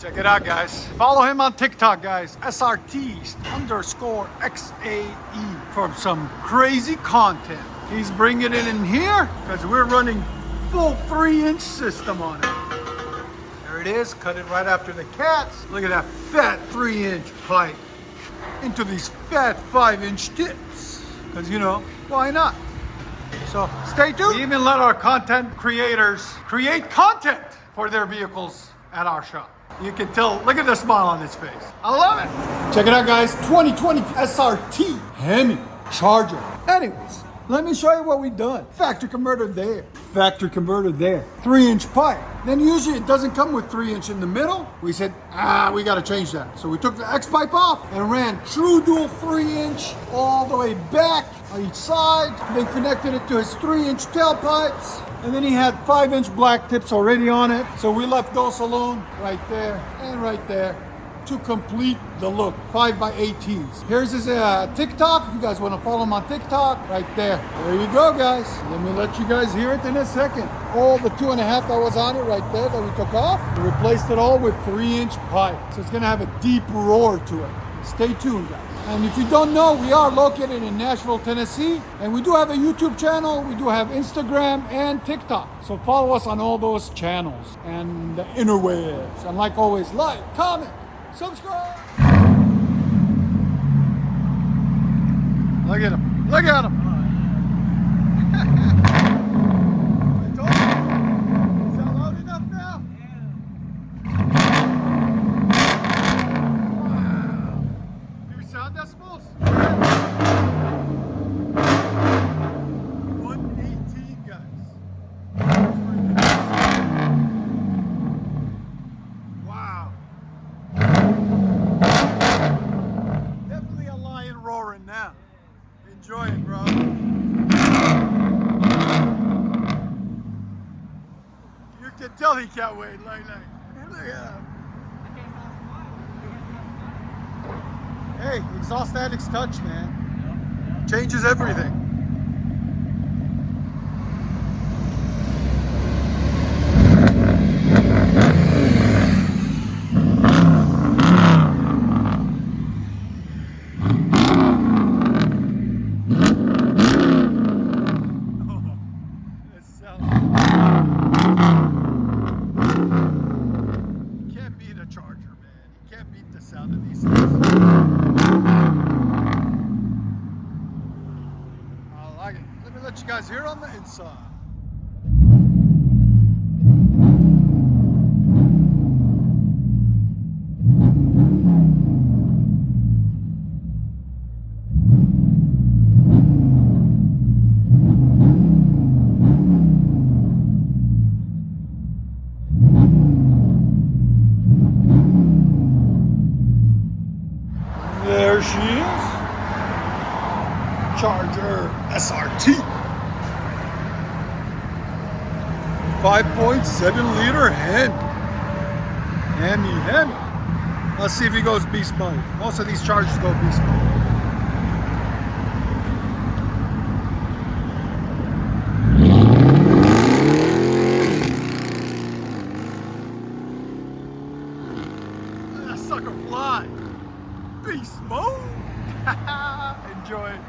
Check it out, guys. Follow him on TikTok, guys. SRT_XAE for some crazy content. He's bringing it in here because we're running full 3-inch system on it. There it is. Cut it right after the cats. Look at that fat 3-inch pipe into these fat 5-inch tips. Because, you know, why not? So stay tuned. We even let our content creators create content for their vehicles at our shop. You can tell, look at the smile on his face. I love it. Check it out, guys. 2020 SRT HEMI charger. Anyways, let me show you what we've done. Factory converter there. Factory converter there. 3-inch pipe. Then usually it doesn't come with 3-inch in the middle. We said, we got to change that. So we took the X pipe off and ran true dual 3-inch all the way back on each side. Then connected it to his 3-inch tailpipes. And then he had 5-inch black tips already on it. So we left those alone right there and right there to complete the look. 5x18s. Here's his TikTok. If you guys want to follow him on TikTok, right there. There you go, guys. Let me let you guys hear it in a second. All the 2.5 that was on it right there that we took off, we replaced it all with 3-inch pipe. So it's going to have a deep roar to it. Stay tuned, guys. And if you don't know, we are located in Nashville, Tennessee, and we do have a YouTube channel, we do have Instagram and TikTok. So follow us on all those channels and the interwebs. And like always, like, comment, subscribe. Look at him. Look at him. I told you. Is that loud enough now? Sound decibels? 118, guys. Wow. Definitely a lion roaring now. Enjoy it, bro. You can tell he can't wait. Look at him. Hey, exhaust addicts touch, man. Changes everything. You can't beat a Charger, man. You can't beat the sound of these things. Let me let you guys hear it on the inside. There she is. Charger SRT. 5.7 liter HEMI. Let's see if he goes beast mode. Most of these Chargers go beast mode. That sucker fly. Beast mode. Enjoy it.